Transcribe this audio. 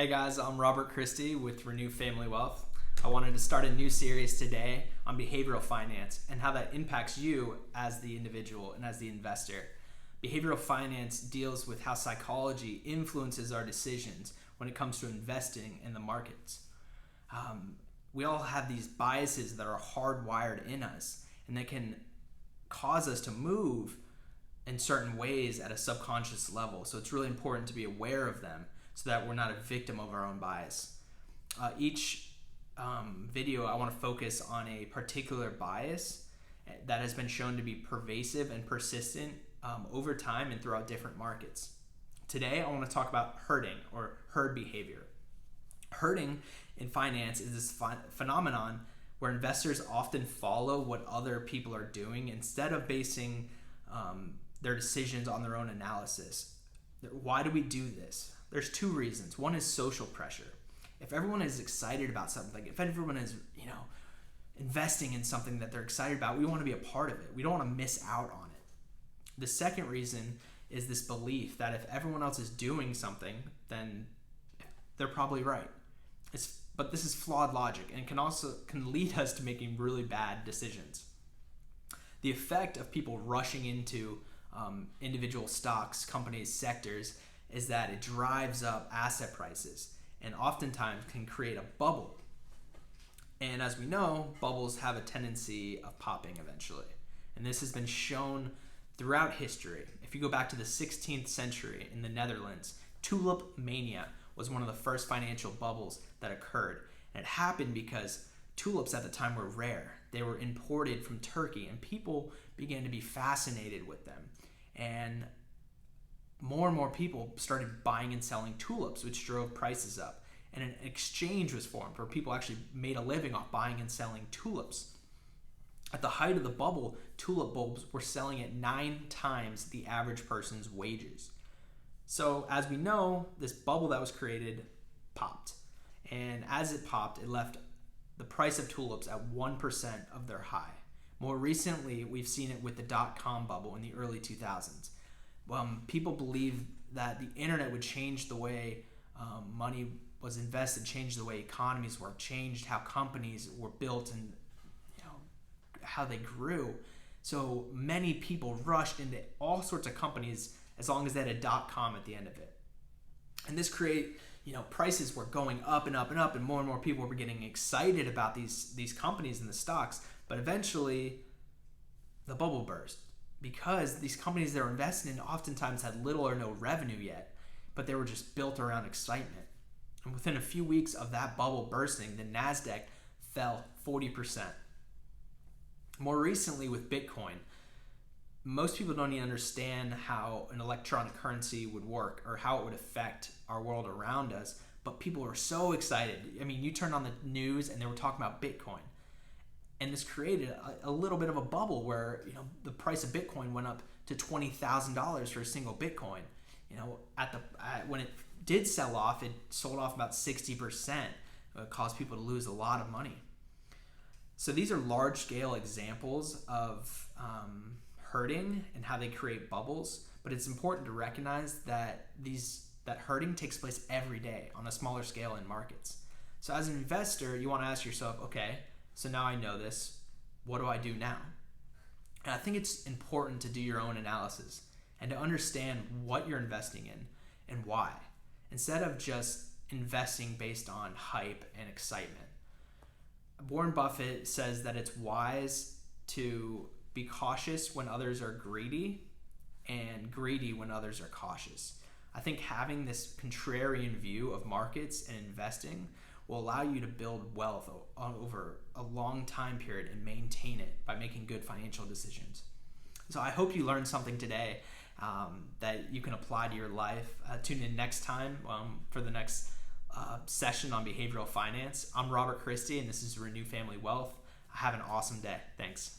Hey guys, I'm Robert Christie with Renew Family Wealth. I wanted to start a new series today on behavioral finance and how that impacts you as the individual and as the investor. Behavioral finance deals with how psychology influences our decisions when it comes to investing in the markets. We all have these biases that are hardwired in us, and they can cause us to move in certain ways at a subconscious level. So it's really important to be aware of them so that we're not a victim of our own bias. Each video, I want to focus on a particular bias that has been shown to be pervasive and persistent over time and throughout different markets. Today, I want to talk about herding or herd behavior. Herding in finance is this phenomenon where investors often follow what other people are doing instead of basing their decisions on their own analysis. Why do we do this? There's two reasons. One is social pressure. If everyone is excited about something, like if everyone is, investing in something that they're excited about, we want to be a part of it. We don't want to miss out on it. The second reason is this belief that if everyone else is doing something, then they're probably right. But this is flawed logic and can lead us to making really bad decisions. The effect of people rushing into individual stocks, companies, sectors is that it drives up asset prices and oftentimes can create a bubble. And as we know, bubbles have a tendency of popping eventually. And this has been shown throughout history. If you go back to the 16th century in the Netherlands, tulip mania was one of the first financial bubbles that occurred. And it happened because tulips at the time were rare. They were imported from Turkey, and people began to be fascinated with them. And more people started buying and selling tulips, which drove prices up. And an exchange was formed where people actually made a living off buying and selling tulips. At the height of the bubble, tulip bulbs were selling at 9 times the average person's wages. So as we know, this bubble that was created popped. And as it popped, it left the price of tulips at 1% of their high. More recently, we've seen it with the dot-com bubble in the early 2000s. People believed that the internet would change the way money was invested, change the way economies worked, changed how companies were built and how they grew. So many people rushed into all sorts of companies as long as they had a .com at the end of it. And this created, prices were going up and up and up, and more people were getting excited about these companies and the stocks. But eventually, the bubble burst because these companies they were investing in oftentimes had little or no revenue yet, but they were just built around excitement. And within a few weeks of that bubble bursting, the NASDAQ fell 40%. More recently with Bitcoin, most people don't even understand how an electronic currency would work or how it would affect our world around us, but people are so excited. I mean, you turn on the news and they were talking about Bitcoin. And this created a little bit of a bubble where the price of Bitcoin went up to $20,000 for a single Bitcoin. When it did sell off, it sold off about 60%. It caused people to lose a lot of money. So these are large-scale examples of herding and how they create bubbles. But it's important to recognize that that herding takes place every day on a smaller scale in markets. So as an investor, you want to ask yourself, okay, so now I know this. What do I do now? And I think it's important to do your own analysis and to understand what you're investing in and why, instead of just investing based on hype and excitement. Warren Buffett says that it's wise to be cautious when others are greedy and greedy when others are cautious. I think having this contrarian view of markets and investing will allow you to build wealth over a long time period and maintain it by making good financial decisions. So I hope you learned something today that you can apply to your life. Tune in next time for the next session on behavioral finance. I'm Robert Christie, and this is Renew Family Wealth. Have an awesome day. Thanks.